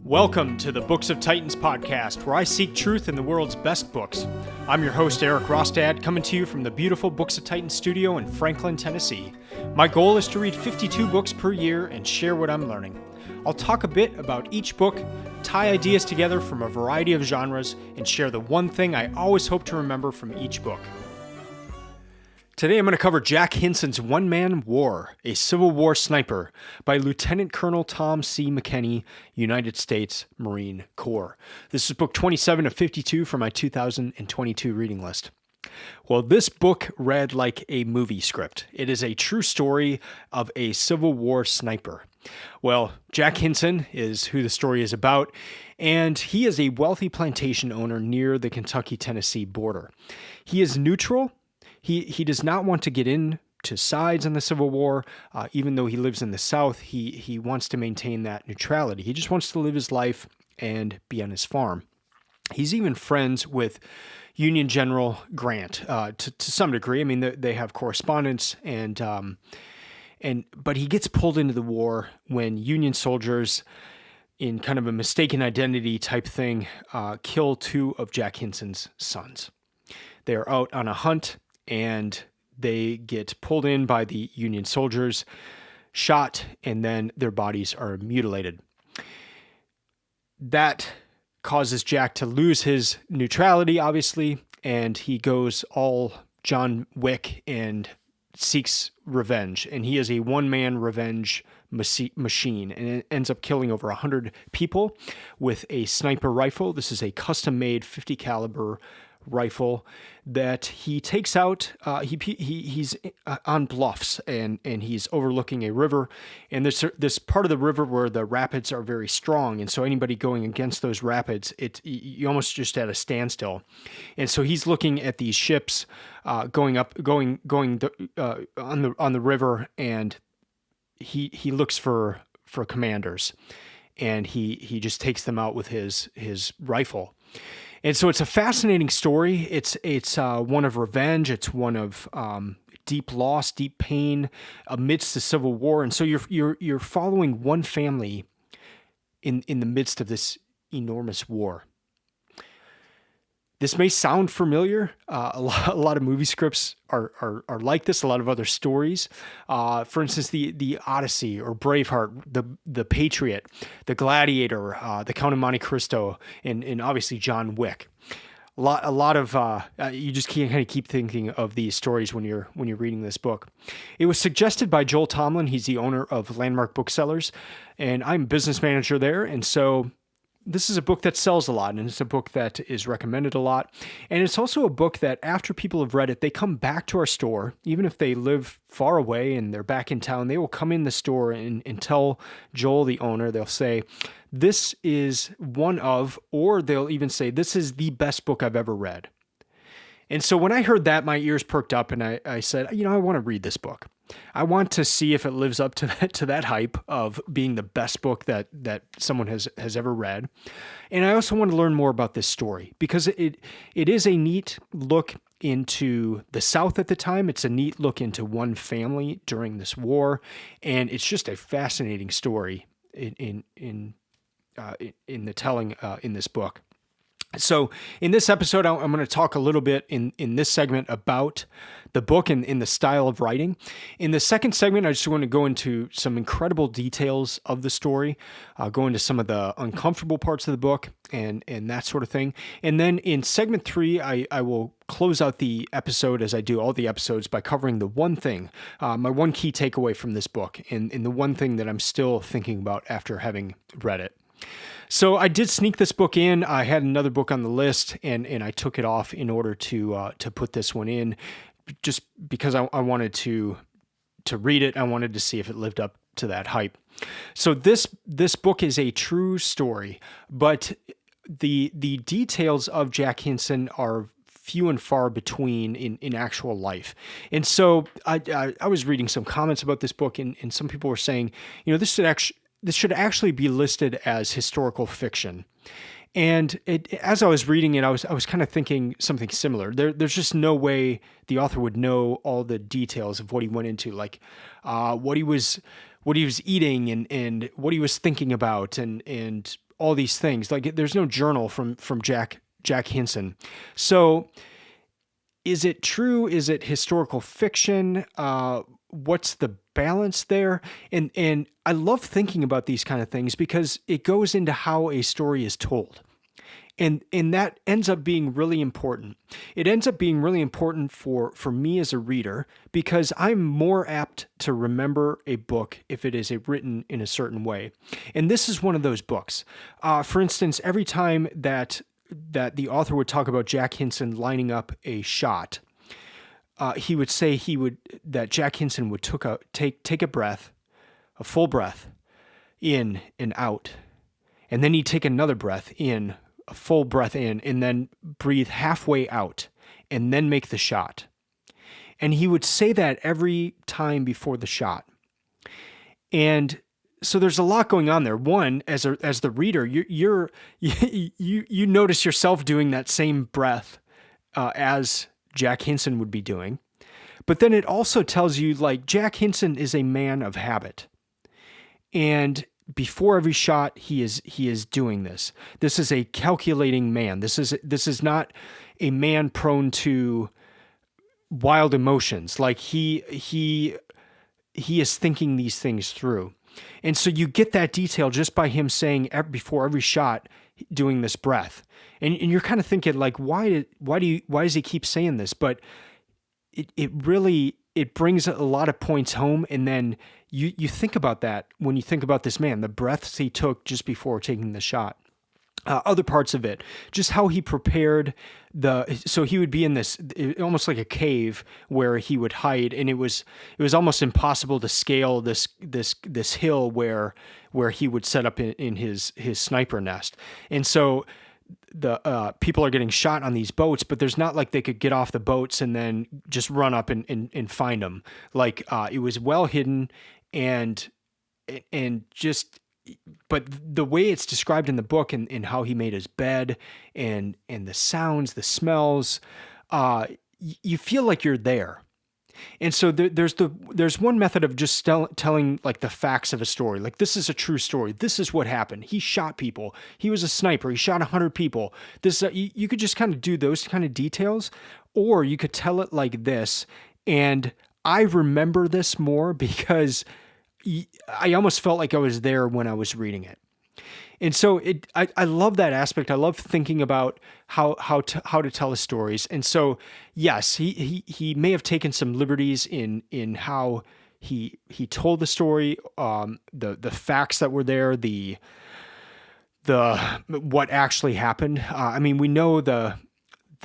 Welcome to the Books of Titans podcast, where I seek truth in the world's best books. I'm your host, Erik Rostad, coming to you from the beautiful Books of Titans studio in Franklin, Tennessee. My goal is to read 52 books per year and share what I'm learning. I'll talk a bit about each book, tie ideas together from a variety of genres, and share the one thing I always hope to remember from each book. Today I'm going to cover Jack Hinson's One-Man War, a Civil War Sniper by Lieutenant Colonel Tom C. McKenney, United States Marine Corps. This is book 27 of 52 for my 2022 reading list. Well, this book read like a movie script. It is a true story of a Civil War sniper. Well, Jack Hinson is who the story is about, and he is a wealthy plantation owner near the Kentucky-Tennessee border. He is neutral. He does not want to get into sides in the Civil War. Even though he lives in the South, he wants to maintain that neutrality. He just wants to live his life and be on his farm. He's even friends with Union General Grant to some degree. I mean, they have correspondence, but he gets pulled into the war when Union soldiers, in kind of a mistaken identity type thing, kill two of Jack Hinson's sons. They are out on a hunt, and they get pulled in by the Union soldiers, shot, and then their bodies are mutilated. That causes Jack to lose his neutrality, obviously, and he goes all John Wick and seeks revenge. And he is a one-man revenge machine, and it ends up killing over 100 people with a sniper rifle. This is a custom-made 50 caliber rifle that he takes out. He's on bluffs, and he's overlooking a river, and there's this part of the river where the rapids are very strong, and so anybody going against those rapids, you almost just at a standstill. And so he's looking at these ships going on the river, and he looks for commanders, and he just takes them out with his rifle. And so it's a fascinating story. It's one of revenge. It's one of deep loss, deep pain amidst the Civil War. And so you're following one family in the midst of this enormous war. This may sound familiar. A lot of movie scripts are like this. A lot of other stories. For instance, the Odyssey or Braveheart, the Patriot, the Gladiator, the Count of Monte Cristo, and obviously John Wick. A lot of you just can't kind of keep thinking of these stories when you're reading this book. It was suggested by Joel Tomlin. He's the owner of Landmark Booksellers, and I'm a business manager there, and so this is a book that sells a lot, and it's a book that is recommended a lot. And it's also a book that after people have read it, they come back to our store. Even if they live far away and they're back in town, they will come in the store and tell Joel, the owner, they'll say, this is one of, or they'll even say, this is the best book I've ever read. And so when I heard that, my ears perked up, and I said, I want to read this book. I want to see if it lives up to that hype of being the best book that someone has ever read. And I also want to learn more about this story, because it is a neat look into the South at the time. It's a neat look into one family during this war, and it's just a fascinating story in the telling in this book. So in this episode, I'm going to talk a little bit in this segment about the book and in the style of writing. In the second segment, I just want to go into some incredible details of the story, go into some of the uncomfortable parts of the book and that sort of thing. And then in segment 3, I will close out the episode, as I do all the episodes, by covering the one thing, my one key takeaway from this book, and the one thing that I'm still thinking about after having read it. So I did sneak this book in. I had another book on the list, and I took it off in order to put this one in, just because I wanted to read it. I wanted to see if it lived up to that hype. So this book is a true story, but the details of Jack Hinson are few and far between in actual life. And so I was reading some comments about this book, and some people were saying, this should actually be listed as historical fiction. And as I was reading it, I was kind of thinking something similar. There's just no way the author would know all the details of what he went into, like what he was eating and what he was thinking about and all these things. Like there's no journal from Jack Hinson. So is it true? Is it historical fiction? What's the balance there? And I love thinking about these kind of things because it goes into how a story is told. And that ends up being really important. It ends up being really important for me as a reader because I'm more apt to remember a book if it is written in a certain way. And this is one of those books. For instance, every time that the author would talk about Jack Hinson lining up a shot, he would say that Jack Hinson would take a breath, a full breath, in and out, and then he'd take another breath in, a full breath in, and then breathe halfway out, and then make the shot. And he would say that every time before the shot. And so there's a lot going on there. One, as the reader, you notice yourself doing that same breath as Jack Hinson would be doing. But then it also tells you, like, Jack Hinson is a man of habit. And before every shot, he is doing this. This is a calculating man. This is not a man prone to wild emotions. Like he is thinking these things through. And so you get that detail just by him saying before every shot, doing this breath. And you're kind of thinking, like, why does he keep saying this? But it really brings a lot of points home. And then you think about that when you think about this man, the breaths he took just before taking the shot. Other parts of it, just how he prepared so he would be in this almost like a cave where he would hide, and it was almost impossible to scale this hill where he would set up in his sniper nest. And so the people are getting shot on these boats, but there's not like they could get off the boats and then just run up and find them. Like it was well hidden and just. But the way it's described in the book and how he made his bed and the sounds, the smells, you feel like you're there. And so there's one method of just telling like the facts of a story. Like, this is a true story. This is what happened. He shot people. He was a sniper. He shot 100 people. This you could just kind of do those kind of details, or you could tell it like this. And I remember this more because I almost felt like I was there when I was reading it. And so I love that aspect. I love thinking about how to tell the stories. And so, yes, he may have taken some liberties in how he told the story, the facts that were there, the what actually happened. I mean, we know the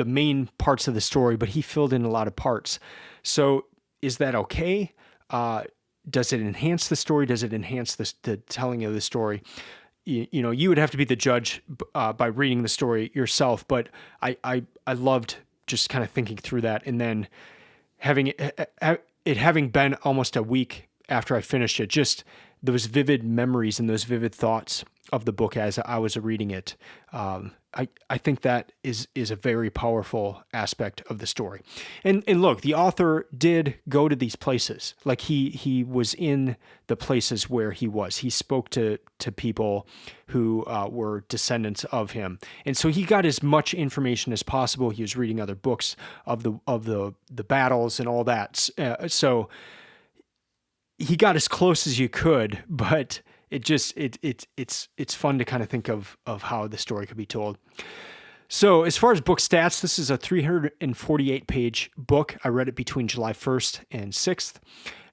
main parts of the story, but he filled in a lot of parts. So is that okay? Does it enhance the story? Does it enhance the telling of the story? You know, you would have to be the judge by reading the story yourself. But I loved just kind of thinking through that, and then having been almost a week after I finished it, just those vivid memories and those vivid thoughts of the book as I was reading it. I think that is a very powerful aspect of the story. And look, the author did go to these places. Like he was in the places where he was. He spoke to people who were descendants of him. And so he got as much information as possible. He was reading other books of the battles and all that. So he got as close as you could, but it's fun to kind of think of how the story could be told. So as far as book stats, this is a 348-page book. I read it between July 1st and 6th.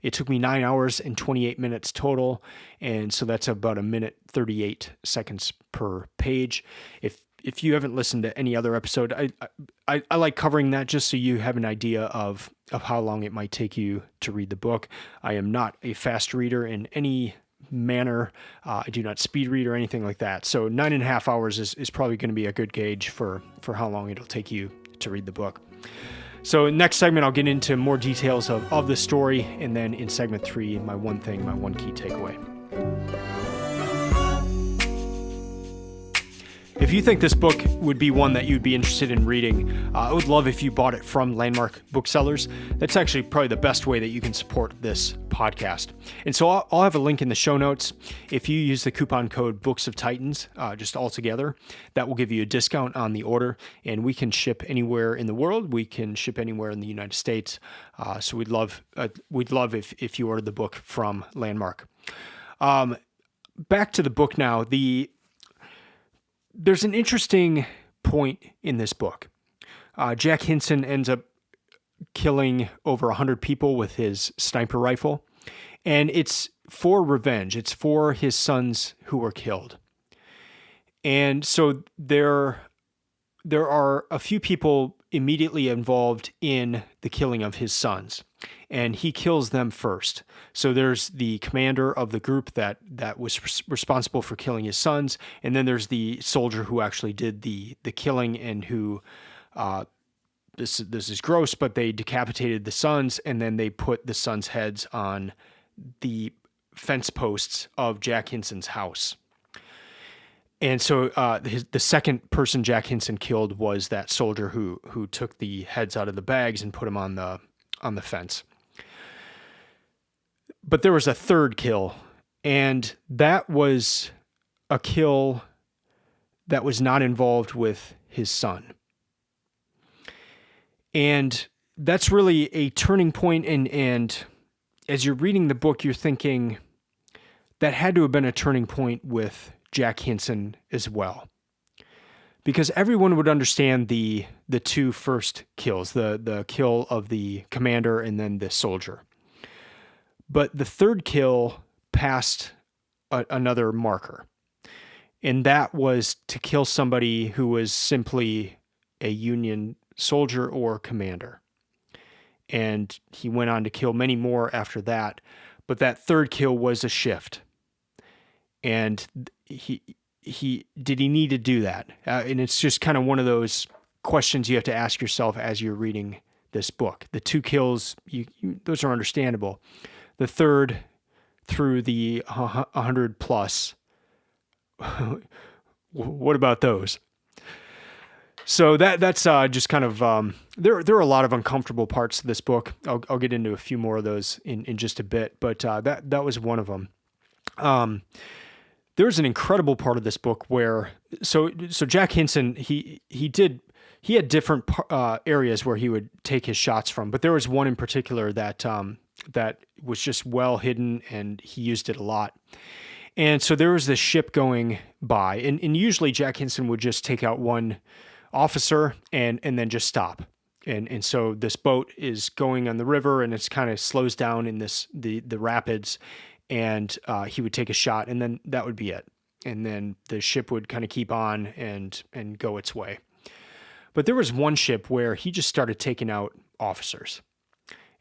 It took me 9 hours and 28 minutes total, and so that's about 1:38 seconds per page. If you haven't listened to any other episode, I like covering that just so you have an idea of how long it might take you to read the book. I am not a fast reader in any manner. I do not speed read or anything like that. So 9.5 hours is probably going to be a good gauge for how long it'll take you to read the book. So next segment, I'll get into more details of the story. And then in segment 3, my one key takeaway. If you think this book would be one that you'd be interested in reading, I would love if you bought it from Landmark Booksellers. That's actually probably the best way that you can support this podcast. And so I'll have a link in the show notes. If you use the coupon code Books of Titans, just all together, that will give you a discount on the order. And we can ship anywhere in the world. We can ship anywhere in the United States. So we'd love if you ordered the book from Landmark. Back to the book now. There's an interesting point in this book. Jack Hinson ends up killing over 100 people with his sniper rifle, and it's for revenge. It's for his sons who were killed. And so there are a few people immediately involved in the killing of his sons, and he kills them first. So there's the commander of the group that was responsible for killing his sons, and then there's the soldier who actually did the killing and who, this is gross, but they decapitated the sons, and then they put the sons' heads on the fence posts of Jack Hinson's house. And so the second person Jack Hinson killed was that soldier who took the heads out of the bags and put them on the fence. But there was a third kill, and that was a kill that was not involved with his son. And that's really a turning point, and as you're reading the book, you're thinking that had to have been a turning point with Jack Hinson as well. Because everyone would understand the two first kills, the kill of the commander and then the soldier. But the third kill passed another marker. And that was to kill somebody who was simply a Union soldier or commander. And he went on to kill many more after that. But that third kill was a shift. And he did he need to do that? And it's just kind of one of those questions you have to ask yourself as you're reading this book. The two kills, those are understandable. The third, through the 100 plus, what about those? So that's just kind of there are a lot of uncomfortable parts to this book. I'll get into a few more of those in just a bit, but that was one of them. There's an incredible part of this book where so Jack Hinson he had different areas where he would take his shots from, but there was one in particular that was just well hidden, and he used it a lot. And so there was this ship going by, and usually Jack Hinson would just take out one officer and then just stop. And so this boat is going on the river, and it's kind of slows down in the rapids, and he would take a shot, and then that would be it. And then the ship would kind of keep on and go its way. But there was one ship where he just started taking out officers.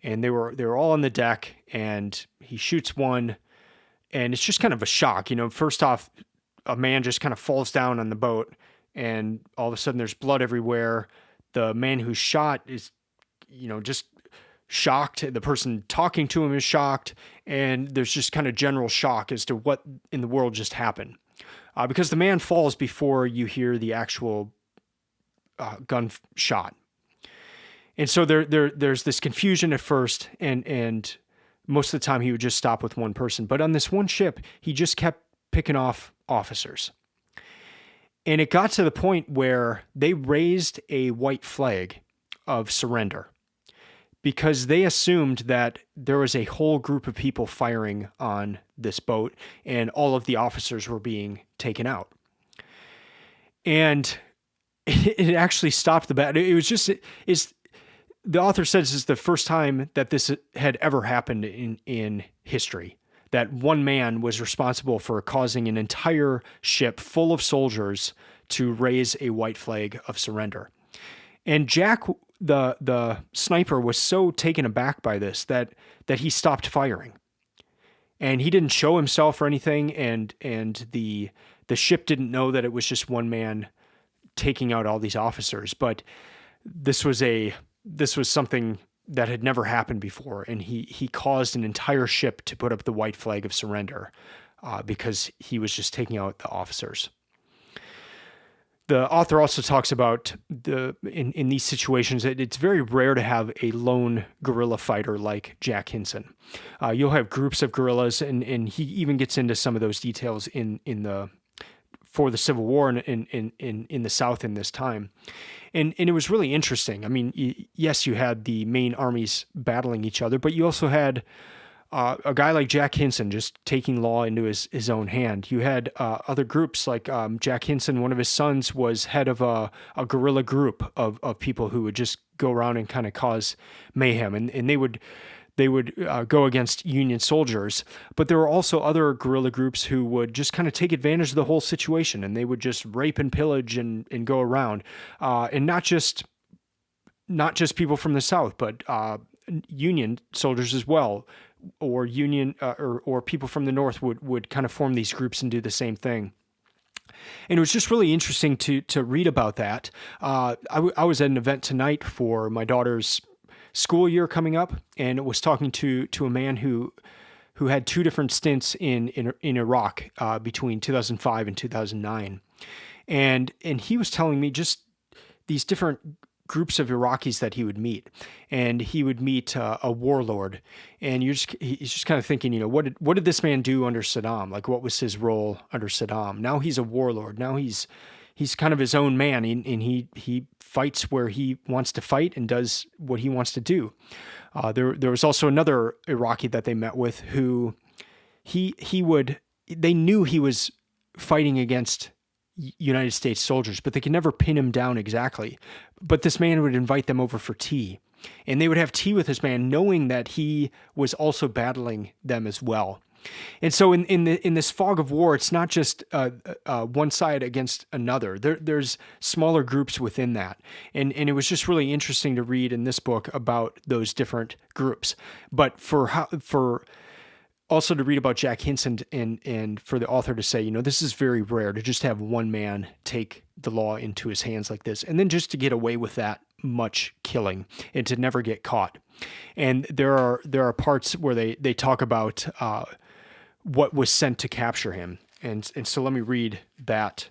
And they were all on the deck, and he shoots one, and it's just kind of a shock. First off, a man just kind of falls down on the boat, and all of a sudden there's blood everywhere. The man who shot is, just shocked. The person talking to him is shocked, and there's just kind of general shock as to what in the world just happened. Because the man falls before you hear the actual gun shot. And so there's this confusion at first, and most of the time he would just stop with one person. But on this one ship, he just kept picking off officers. And it got to the point where they raised a white flag of surrender because they assumed that there was a whole group of people firing on this boat, and all of the officers were being taken out. And it actually stopped the battle. It was just... The author says this is the first time that this had ever happened in history, that one man was responsible for causing an entire ship full of soldiers to raise a white flag of surrender. And Jack, the sniper, was so taken aback by this that he stopped firing. And he didn't show himself or anything, and the ship didn't know that it was just one man taking out all these officers. But this was something that had never happened before, and he caused an entire ship to put up the white flag of surrender because he was just taking out the officers. The author also talks about in these situations that it's very rare to have a lone guerrilla fighter like Jack Hinson. You'll have groups of guerrillas, and he even gets into some of those details for the Civil War in the South in this time. And it was really interesting. I mean, yes, you had the main armies battling each other, but you also had a guy like Jack Hinson just taking law into his own hand. You had other groups like Jack Hinson, one of his sons was head of a guerrilla group of people who would just go around and kind of cause mayhem. And they would go against Union soldiers. But there were also other guerrilla groups who would just kind of take advantage of the whole situation, and they would just rape and pillage and go around. And not just people from the South, but Union soldiers as well, or Union or people from the North would kind of form these groups and do the same thing. And it was just really interesting to read about that. I was at an event tonight for my daughter's school year coming up, and it was talking to a man who had two different stints in Iraq between 2005 and 2009, and he was telling me just these different groups of Iraqis that he would meet, and he would meet a warlord, and he's just kind of thinking, you know, what did this man do under Saddam? Like, what was his role under Saddam? Now he's a warlord. Now he's kind of his own man, and he fights where he wants to fight and does what he wants to do. There was also another Iraqi that they met with who they knew he was fighting against United States soldiers, but they could never pin him down exactly. But this man would invite them over for tea, and they would have tea with this man, knowing that he was also battling them as well. And so in this fog of war, it's not just one side against another. There's smaller groups within that. And it was just really interesting to read in this book about those different groups. But for also to read about Jack Hinson and for the author to say, you know, this is very rare to just have one man take the law into his hands like this, and then just to get away with that much killing and to never get caught. And there are parts where they talk about what was sent to capture him. And so let me read that.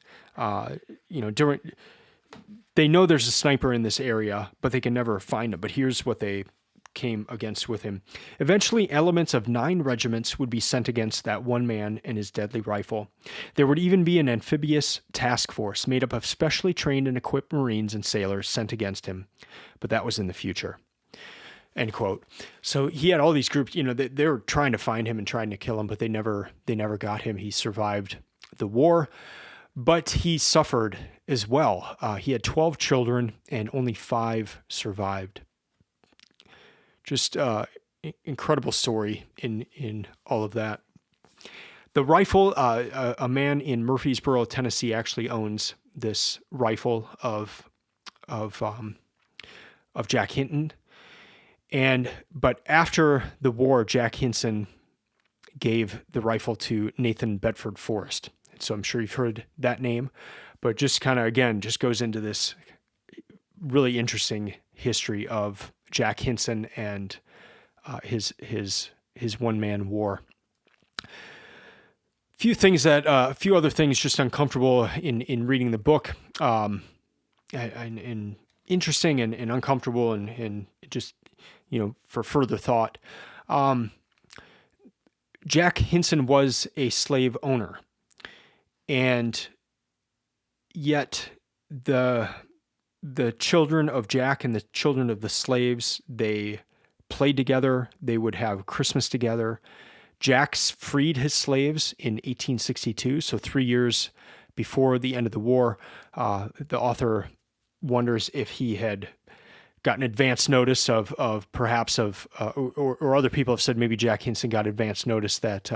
They know there's a sniper in this area, but they can never find him. But here's what they came against with him. Eventually, elements of 9 regiments would be sent against that one man and his deadly rifle. There would even be an amphibious task force made up of specially trained and equipped Marines and sailors sent against him. But that was in the future. End quote. So he had all these groups, you know, they were trying to find him and trying to kill him, but they never got him. He survived the war, but he suffered as well. He had 12 children and only 5 survived. Just incredible story in all of that. The rifle, a man in Murfreesboro, Tennessee, actually owns this rifle of Jack Hinton. But after the war, Jack Hinson gave the rifle to Nathan Bedford Forrest. So I'm sure you've heard that name, but just kind of, again, just goes into this really interesting history of Jack Hinson and his one-man war. A few other things just uncomfortable in reading the book, and interesting and uncomfortable and just, you know, for further thought. Jack Hinson was a slave owner, and yet the children of Jack and the children of the slaves, they played together. They would have Christmas together. Jack freed his slaves in 1862, so 3 years before the end of the war. The author wonders if he had gotten advance notice or other people have said maybe Jack Hinson got advance notice that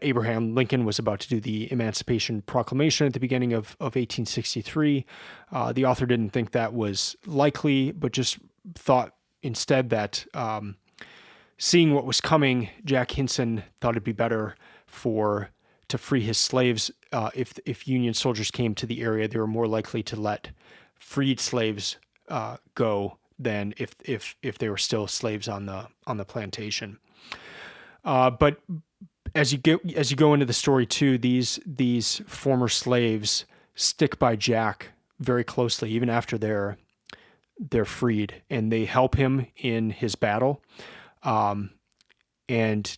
Abraham Lincoln was about to do the Emancipation Proclamation at the beginning of 1863. The author didn't think that was likely, but just thought instead that seeing what was coming, Jack Hinson thought it'd be better to free his slaves. If Union soldiers came to the area, they were more likely to let freed slaves go than if they were still slaves on the plantation. But as you go into the story too, these former slaves stick by Jack very closely, even after they're freed, and they help him in his battle. And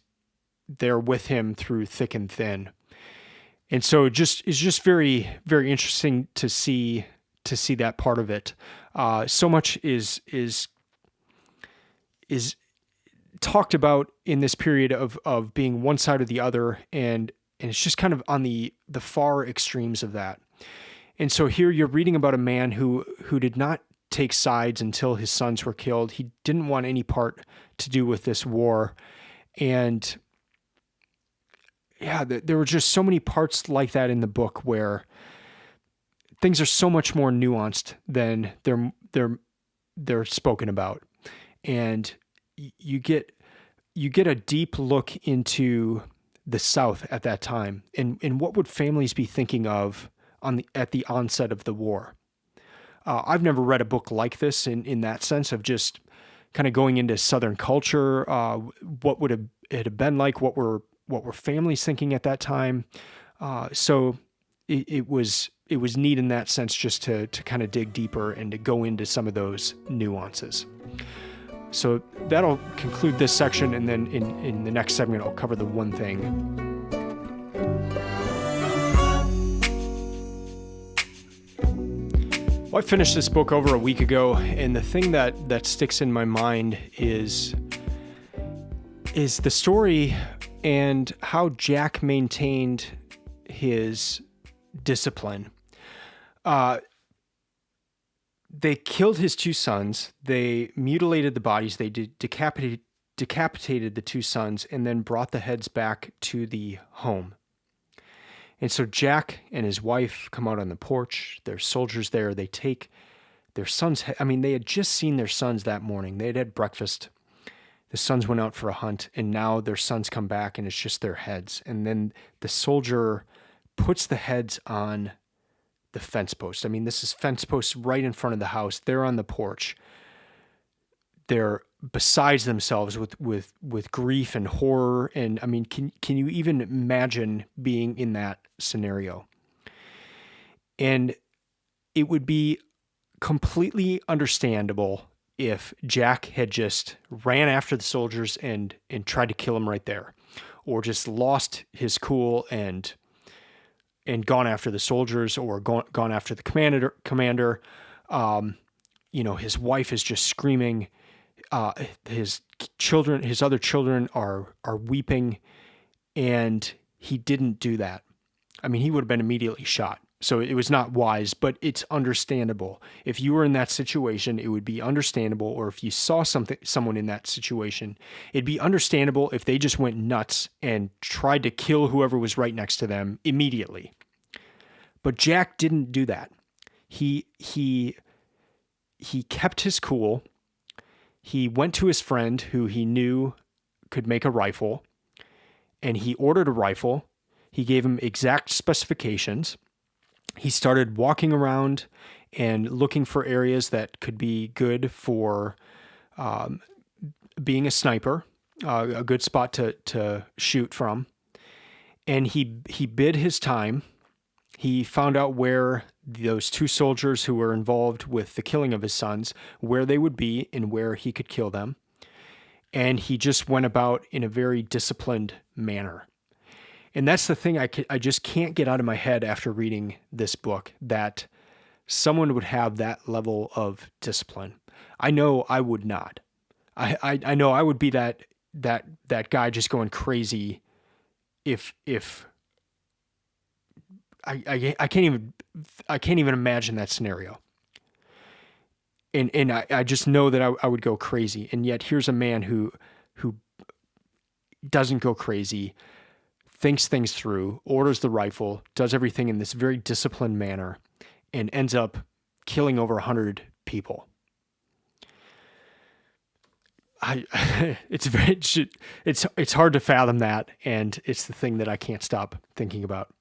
they're with him through thick and thin. And so it's just very, very interesting to see that part of it. So much is talked about in this period of being one side or the other, and it's just kind of on the far extremes of that. And so here you're reading about a man who did not take sides until his sons were killed. He didn't want any part to do with this war. And yeah, there were just so many parts like that in the book where things are so much more nuanced than they're spoken about. And you get a deep look into the South at that time, and what would families be thinking of at the onset of the war. I've never read a book like this in that sense of just kind of going into Southern culture. What would it have been like? What were families thinking at that time? So it was neat in that sense, just to kind of dig deeper and to go into some of those nuances. So that'll conclude this section, and then in the next segment, I'll cover the one thing. Well, I finished this book over a week ago, and the thing that sticks in my mind is the story and how Jack maintained his discipline. They killed his two sons. They mutilated the bodies. They decapitated the two sons, and then brought the heads back to the home. And so Jack and his wife come out on the porch. There's soldiers there. They take their sons. They had just seen their sons that morning. They had had breakfast. The sons went out for a hunt, and now their sons come back, and it's just their heads. And then the soldier puts the heads on the fence post. This is fence post right in front of the house. They're on the porch. They're beside themselves with grief and horror. And can you even imagine being in that scenario? And it would be completely understandable if Jack had just ran after the soldiers and tried to kill them right there, or just lost his cool and gone after the soldiers, or gone after the commander. His wife is just screaming. His other children are weeping, and he didn't do that. He would have been immediately shot. So it was not wise, but it's understandable. If you were in that situation, it would be understandable. Or if you saw someone in that situation, it'd be understandable if they just went nuts and tried to kill whoever was right next to them immediately. But Jack didn't do that. He kept his cool. He went to his friend who he knew could make a rifle, and he ordered a rifle. He gave him exact specifications. He started walking around and looking for areas that could be good for being a sniper, a good spot to shoot from. And he bid his time. He found out where those two soldiers who were involved with the killing of his sons, where they would be and where he could kill them. And he just went about in a very disciplined manner. And that's the thing I just can't get out of my head after reading this book, that someone would have that level of discipline. I know I would not. I know I would be that guy just going crazy if I can't even imagine that scenario. And I just know that I would go crazy. And yet here's a man who doesn't go crazy, thinks things through, orders the rifle, does everything in this very disciplined manner, and ends up killing over 100 people. It's hard to fathom that, and it's the thing that I can't stop thinking about.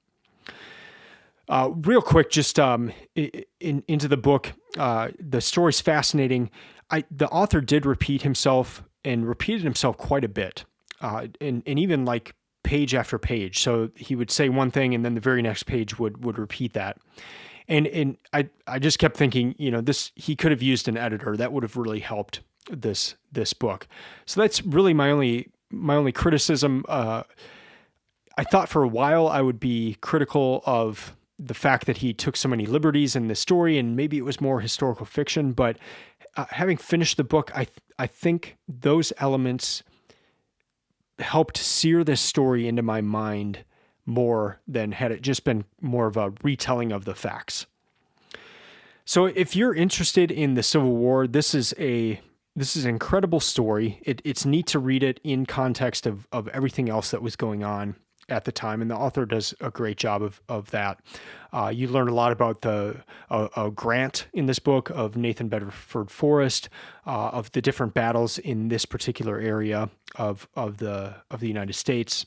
Real quick, just into the book, the story's fascinating. The author did repeat himself, and repeated himself quite a bit, and even like page after page. So he would say one thing, and then the very next page would repeat that. And I just kept thinking, he could have used an editor that would have really helped this book. So that's really my only criticism. I thought for a while I would be critical of the fact that he took so many liberties in the story, and maybe it was more historical fiction. But having finished the book, I think those elements helped sear this story into my mind more than had it just been more of a retelling of the facts. So if you're interested in the Civil War, this is an incredible story. It's neat to read it in context of everything else that was going on at the time, and the author does a great job of that. You learn a lot about a grant in this book of Nathan Bedford Forrest, of the different battles in this particular area of the United States,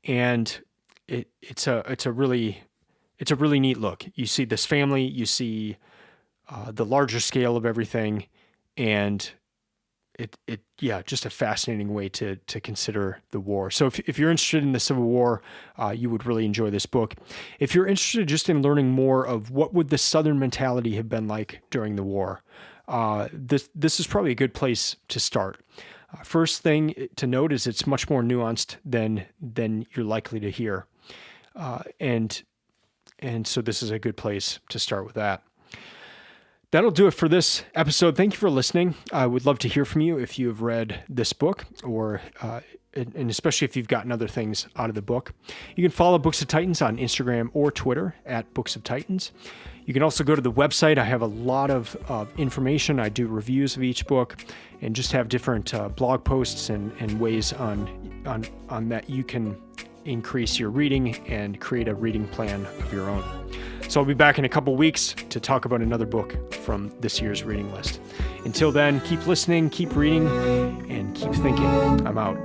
and it's a really neat look. You see this family, you see the larger scale of everything, and just a fascinating way to consider the war. So if you're interested in the Civil War, you would really enjoy this book. If you're interested just in learning more of what would the Southern mentality have been like during the war, this is probably a good place to start. First thing to note is it's much more nuanced than you're likely to hear. And so this is a good place to start with that. That'll do it for this episode. Thank you for listening. I would love to hear from you if you have read this book, or and especially if you've gotten other things out of the book. You can follow Books of Titans on Instagram or Twitter at Books of Titans. You can also go to the website. I have a lot of information. I do reviews of each book and just have different blog posts and ways on that you can increase your reading and create a reading plan of your own. So I'll be back in a couple weeks to talk about another book from this year's reading list. Until then, keep listening, keep reading, and keep thinking. I'm out.